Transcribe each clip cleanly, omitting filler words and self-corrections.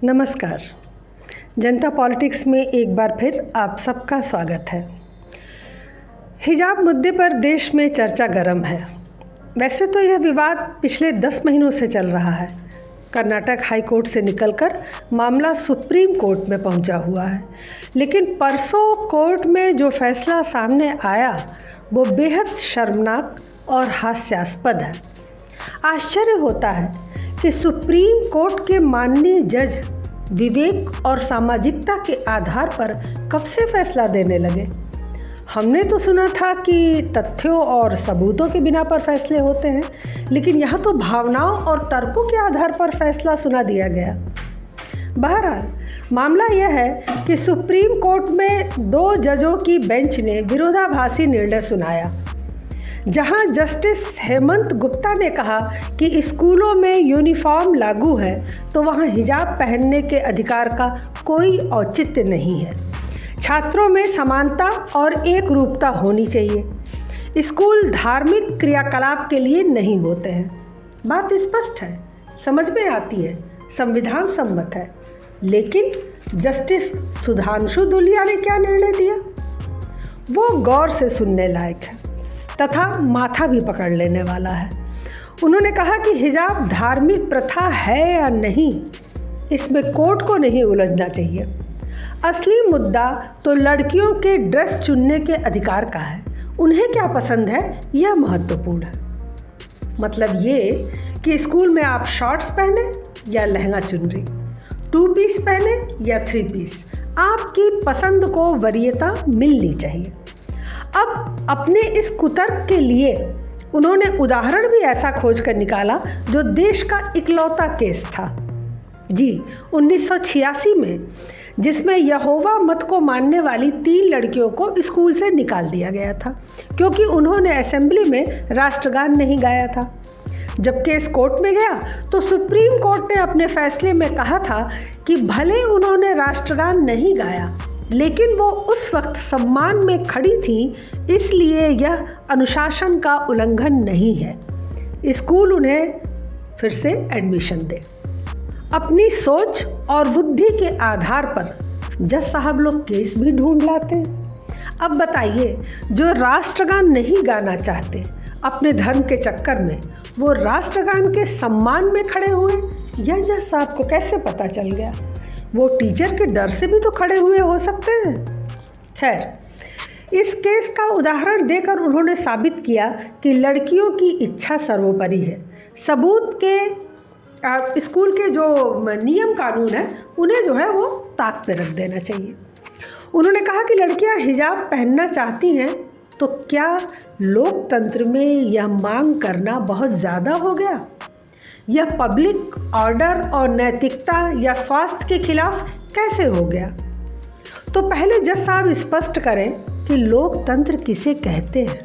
नमस्कार। जनता पॉलिटिक्स में एक बार फिर आप सबका स्वागत है। हिजाब मुद्दे पर देश में चर्चा गर्म है। वैसे तो यह विवाद पिछले 10 महीनों से चल रहा है। कर्नाटक हाई कोर्ट से निकलकर मामला सुप्रीम कोर्ट में पहुंचा हुआ है, लेकिन परसों कोर्ट में जो फैसला सामने आया वो बेहद शर्मनाक और हास्यास्पद है। आश्चर्य होता है कि सुप्रीम कोर्ट के माननीय जज विवेक और सामाजिकता के आधार पर कब से फैसला देने लगे। हमने तो सुना था कि तथ्यों और सबूतों के बिना पर फैसले होते हैं, लेकिन यहाँ तो भावनाओं और तर्कों के आधार पर फैसला सुना दिया गया। बहरहाल मामला यह है कि सुप्रीम कोर्ट में 2 जजों की बेंच ने विरोधाभासी निर्णय सुनाया, जहां जस्टिस हेमंत गुप्ता ने कहा कि स्कूलों में यूनिफॉर्म लागू है तो वहां हिजाब पहनने के अधिकार का कोई औचित्य नहीं है। छात्रों में समानता और एक रूपता होनी चाहिए। स्कूल धार्मिक क्रियाकलाप के लिए नहीं होते हैं। बात स्पष्ट है, समझ में आती है, संविधान सम्मत है। लेकिन जस्टिस सुधांशु धूलिया ने क्या निर्णय दिया, वो गौर से सुनने लायक है तथा माथा भी पकड़ लेने वाला है। उन्होंने कहा कि हिजाब धार्मिक प्रथा है या नहीं, इसमें कोर्ट को नहीं उलझना चाहिए। असली मुद्दा तो लड़कियों के ड्रेस चुनने के अधिकार का है। उन्हें क्या पसंद है यह महत्वपूर्ण है। मतलब ये कि स्कूल में आप शॉर्ट्स पहने या लहंगा चुनरी, 2 पीस पहने या 3 पीस, आपकी पसंद को वरीयता मिलनी चाहिए। अब अपने इस कुतर्क के लिए उन्होंने उदाहरण भी ऐसा खोज कर निकाला जो देश का इकलौता केस था। जी, 1986 में, जिसमें यहोवा मत को मानने वाली 3 लड़कियों को स्कूल से निकाल दिया गया था क्योंकि उन्होंने असेंबली में राष्ट्रगान नहीं गाया था। जब केस कोर्ट में गया तो सुप्रीम कोर्ट ने अपने फैसले में कहा था कि भले उन्होंने राष्ट्रगान नहीं गाया, लेकिन वो उस वक्त सम्मान में खड़ी थी, इसलिए यह अनुशासन का उल्लंघन नहीं है। स्कूल उन्हें फिर से एडमिशन दे। अपनी सोच और बुद्धि के आधार पर जज साहब लोग केस भी ढूंढ लाते हैं। अब बताइए, जो राष्ट्रगान नहीं गाना चाहते अपने धर्म के चक्कर में, वो राष्ट्रगान के सम्मान में खड़े हुए, यह जज साहब को कैसे पता चल गया? वो टीचर के डर से भी तो खड़े हुए हो सकते हैं। खैर, इस केस का उदाहरण देकर उन्होंने साबित किया कि लड़कियों की इच्छा सर्वोपरि है। सबूत के स्कूल के जो नियम कानून है उन्हें जो है वो ताक पे रख देना चाहिए। उन्होंने कहा कि लड़कियां हिजाब पहनना चाहती हैं तो क्या लोकतंत्र में यह मांग करना बहुत ज़्यादा हो गया? यह पब्लिक ऑर्डर और नैतिकता या स्वास्थ्य के खिलाफ कैसे हो गया? तो पहले जज साहब स्पष्ट करें कि लोकतंत्र किसे कहते हैं।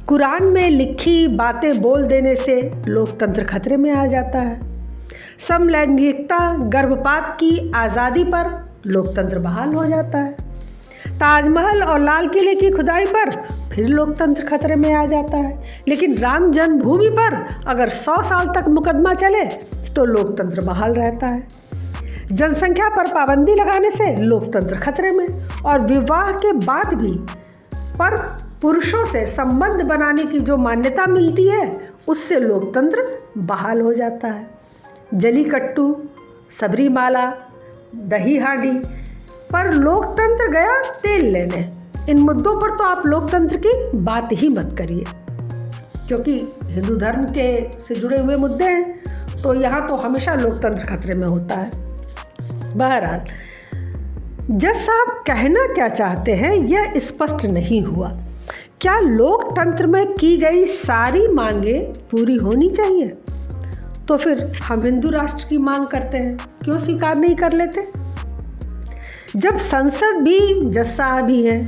कुरान में लिखी बातें बोल देने से लोकतंत्र खतरे में आ जाता है। समलैंगिकता, गर्भपात की आज़ादी पर लोकतंत्र बहाल हो जाता है। ताजमहल और लाल किले की खुदाई पर फिर लोकतंत्र खतरे में आ जाता है। लेकिन राम जन्मभूमि पर अगर 100 साल तक मुकदमा चले तो लोकतंत्र बहाल रहता है। जनसंख्या पर पाबंदी लगाने से लोकतंत्र खतरे में, और विवाह के बाद भी पर पुरुषों से संबंध बनाने की जो मान्यता मिलती है उससे लोकतंत्र बहाल हो जाता है। जलीकट्टू, सबरीमाला, दही हांडी पर लोकतंत्र गया तेल लेने। इन मुद्दों पर तो आप लोकतंत्र की बात ही मत करिए, क्योंकि हिंदू धर्म के से जुड़े हुए मुद्दे हैं, तो यहाँ तो हमेशा लोकतंत्र खतरे में होता है। बहरहाल जज साहब कहना क्या चाहते हैं यह स्पष्ट नहीं हुआ। क्या लोकतंत्र में की गई सारी मांगें पूरी होनी चाहिए? तो फिर हम हिंदू राष्ट्र की मांग करते हैं, क्यों स्वीकार नहीं कर लेते? जब संसद भी जज साहब ही है,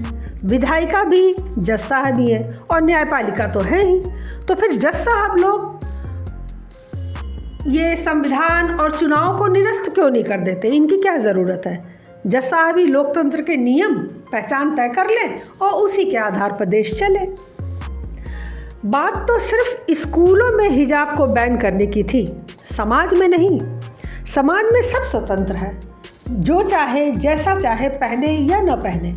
विधायिका भी जज साहब ही है और न्यायपालिका तो है ही, तो फिर जज साहब लोग ये संविधान और चुनाव को निरस्त क्यों नहीं कर देते? इनकी क्या ज़रूरत है? जज साहब ही लोकतंत्र के नियम पहचान तय कर लें और उसी के आधार पर देश चले। बात तो सिर्फ स्कूलों में हिजाब को बैन करने की थी, समाज में नहीं। समाज में सब स्वतंत्र है, जो चाहे जैसा चाहे पहने या न पहने,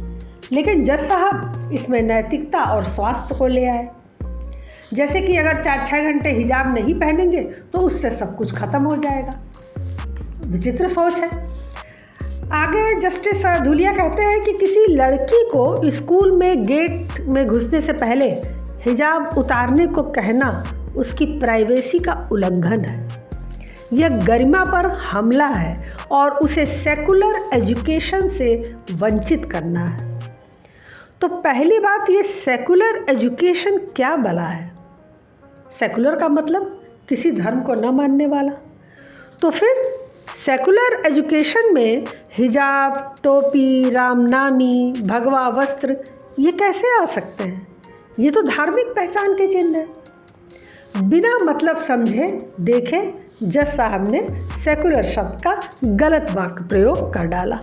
लेकिन जज साहब इसमें नैतिकता और स्वास्थ्य को ले आए। जैसे कि अगर 4-6 घंटे हिजाब नहीं पहनेंगे तो उससे सब कुछ खत्म हो जाएगा। विचित्र सोच है। आगे जस्टिस धुलिया कहते हैं कि किसी लड़की को स्कूल में गेट में घुसने से पहले हिजाब उतारने को कहना उसकी प्राइवेसी का उल्लंघन है। यह गरिमा पर हमला है और उसे सेकुलर एजुकेशन से वंचित करना है। तो पहली बात, ये सेकुलर एजुकेशन क्या भला है? सेकुलर का मतलब किसी धर्म को न मानने वाला। तो फिर सेकुलर एजुकेशन में हिजाब, टोपी, रामनामी, भगवा वस्त्र ये कैसे आ सकते हैं? ये तो धार्मिक पहचान के चिन्ह है। बिना मतलब समझे देखे जज साहब ने सेकुलर शब्द का गलत वाक्य प्रयोग कर डाला।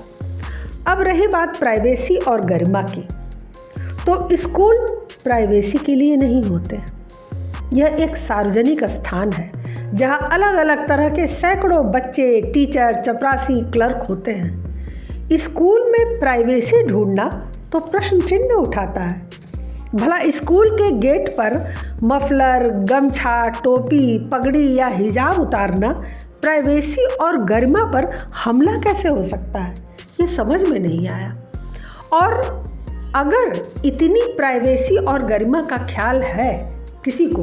अब रही बात प्राइवेसी और गरिमा की, तो स्कूल प्राइवेसी के लिए नहीं होते। यह एक सार्वजनिक स्थान है जहां अलग अलग तरह के सैकड़ों बच्चे, टीचर, चपरासी, क्लर्क होते हैं। स्कूल में प्राइवेसी ढूंढना तो प्रश्न चिन्ह उठाता है। भला स्कूल के गेट पर मफलर, गमछा, टोपी, पगड़ी या हिजाब उतारना प्राइवेसी और गरिमा पर हमला कैसे हो सकता है? ये समझ में नहीं आया। और अगर इतनी प्राइवेसी और गरिमा का ख्याल है किसी को,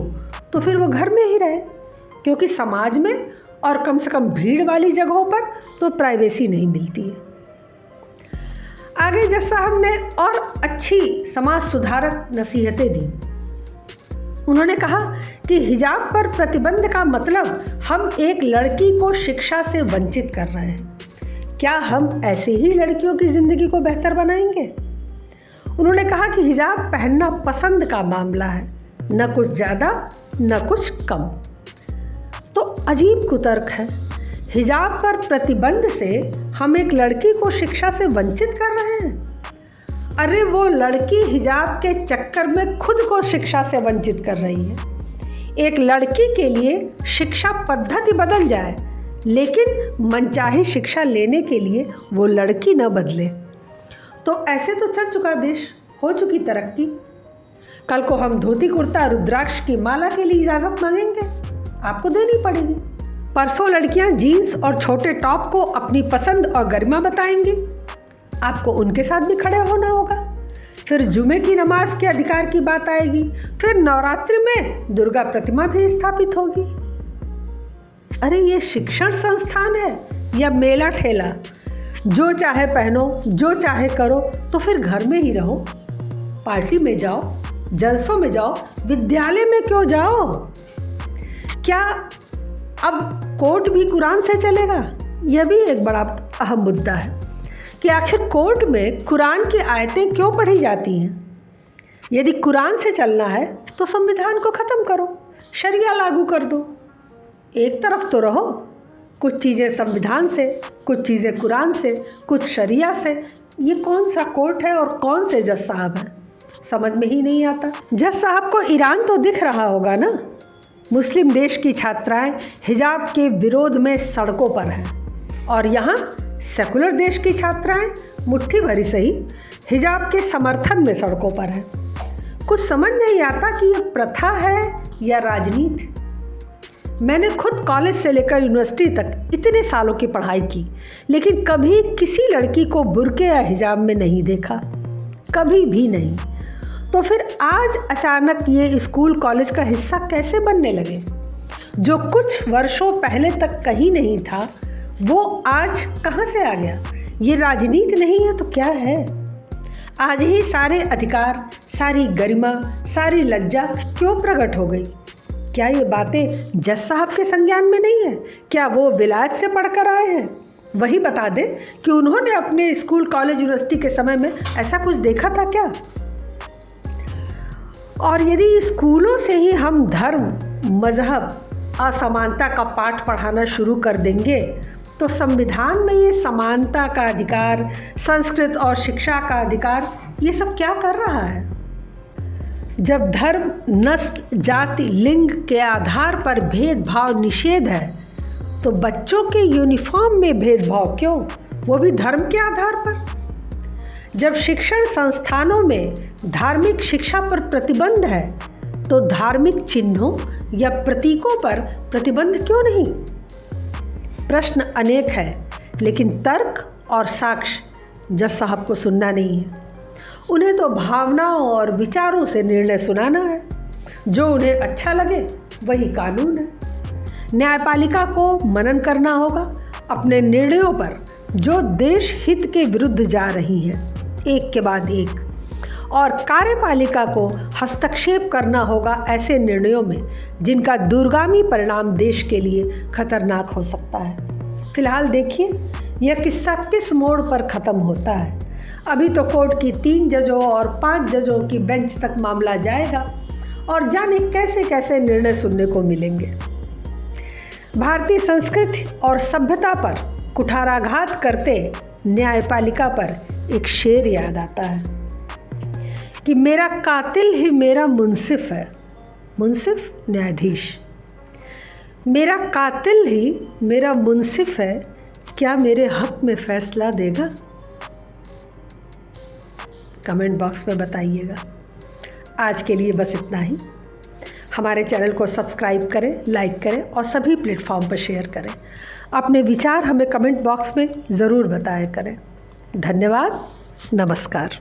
तो फिर वो घर में ही रहे, क्योंकि समाज में और कम से कम भीड़ वाली जगहों पर तो प्राइवेसी नहीं मिलती है। आगे जज साहब ने और अच्छी समाज सुधारक नसीहतें दी। उन्होंने कहा कि हिजाब पर प्रतिबंध का मतलब हम एक लड़की को शिक्षा से वंचित कर रहे हैं। क्या हम ऐसे ही लड़कियों की जिंदगी को बेहतर बनाएंगे? उन्होंने कहा कि हिजाब पहनना पसंद का मामला है, न कुछ ज़्यादा न कुछ कम। तो अजीब कुतर्क है। हिजाब पर प्रतिबंध से हम एक लड़की को शिक्षा से वंचित कर रहे हैं। अरे वो लड़की हिजाब के चक्कर में खुद को शिक्षा से वंचित कर रही है। एक लड़की के लिए शिक्षा पद्धति बदल जाए, लेकिन मनचाही शिक्षा लेने के लिए वो लड़की न बदले, तो ऐसे तो चल चुका देश, हो चुकी तरक्की। कल को हम धोती कुर्ता, रुद्राक्ष की माला के लिए इजाज़त मांगेंगे, आपको देनी पड़ेगी। परसों लड़कियां जीन्स और छोटे टॉप को अपनी पसंद और गरिमा बताएंगी, आपको उनके साथ भी खड़े होना होगा। फिर जुमे की नमाज के अधिकार की बात आएगी, फिर नवरात्रि में दुर्गा प्रतिमा भी स्थापित होगी। अरे ये शिक्षण संस्थान है या मेला ठेला? जो चाहे पहनो, जो चाहे करो, तो फिर घर में ही रहो। पार्टी में जाओ, जलसों में जाओ, विद्यालय में क्यों जाओ? क्या अब कोर्ट भी कुरान से चलेगा? यह भी एक बड़ा अहम मुद्दा है कि आखिर कोर्ट में कुरान की आयतें क्यों पढ़ी जाती हैं? यदि कुरान से चलना है तो संविधान को ख़त्म करो, शरिया लागू कर दो। एक तरफ तो रहो, कुछ चीज़ें संविधान से, कुछ चीज़ें कुरान से, कुछ शरिया से। ये कौन सा कोर्ट है और कौन से जज साहब हैं? समझ में ही नहीं आता। जज साहब को ईरान तो दिख रहा होगा ना। मुस्लिम देश की छात्राएं हिजाब के विरोध में सड़कों पर हैं, और यहाँ सेकुलर देश की छात्राएं मुट्ठी भरी सही हिजाब के समर्थन में सड़कों पर हैं। कुछ समझ नहीं आता कि ये प्रथा है या राजनीति। मैंने खुद कॉलेज से लेकर यूनिवर्सिटी तक इतने सालों की पढ़ाई की, लेकिन कभी किसी लड़की को बुर्के या हिजाब में नहीं देखा, कभी भी नहीं। तो फिर आज अचानक ये स्कूल कॉलेज का हिस्सा कैसे बनने लगे? जो कुछ वर्षों पहले तक कहीं नहीं था, वो आज कहाँ से आ गया? ये राजनीति नहीं है तो क्या है? आज ही सारे अधिकार, सारी गरिमा, सारी लज्जा क्यों प्रकट हो गई? क्या ये बातें जज साहब के संज्ञान में नहीं है? क्या वो विलायत से पढ़कर आए हैं? वही बता दें कि उन्होंने अपने स्कूल, कॉलेज, यूनिवर्सिटी के समय में ऐसा कुछ देखा था क्या? और यदि स्कूलों से ही हम धर्म, मजहब, असमानता का पाठ पढ़ाना शुरू कर देंगे, तो संविधान में ये समानता का अधिकार, संस्कृत और शिक्षा का अधिकार, ये सब क्या कर रहा है? जब धर्म, नस्ल, जाति, लिंग के आधार पर भेदभाव निषेध है, तो बच्चों के यूनिफॉर्म में भेदभाव क्यों, वो भी धर्म के आधार पर? जब शिक्षण संस्थानों में धार्मिक शिक्षा पर प्रतिबंध है तो धार्मिक चिन्हों या प्रतीकों पर प्रतिबंध क्यों नहीं? प्रश्न अनेक है, लेकिन तर्क और साक्ष्य जज साहब को सुनना नहीं है। उन्हें तो भावनाओं और विचारों से निर्णय सुनाना है। जो उन्हें अच्छा लगे वही कानून है। न्यायपालिका को मनन करना होगा अपने निर्णयों पर जो देश हित के विरुद्ध जा रही हैं, एक के बाद एक, और कार्यपालिका को हस्तक्षेप करना होगा ऐसे निर्णयों में जिनका दूरगामी परिणाम देश के लिए खतरनाक हो सकता है। फिलहाल देखिए यह किस्सा किस मोड़ पर खत्म होता है। अभी तो कोर्ट की 3 जजों और 5 जजों की बेंच तक मामला जाएगा और जाने कैसे कैसे निर्णय सुनने को मिलेंगे। भारतीय संस्कृति और सभ्यता पर कुठाराघात करते न्यायपालिका पर एक शेर याद आता है कि मेरा कातिल ही मेरा मुंसिफ है। मुंसिफ न्यायाधीश। मेरा कातिल ही मेरा मुंसिफ है, क्या मेरे हक में फैसला देगा? कमेंट बॉक्स में बताइएगा। आज के लिए बस इतना ही। हमारे चैनल को सब्सक्राइब करें, लाइक करें और सभी प्लेटफॉर्म पर शेयर करें। अपने विचार हमें कमेंट बॉक्स में ज़रूर बताया करें। धन्यवाद। नमस्कार।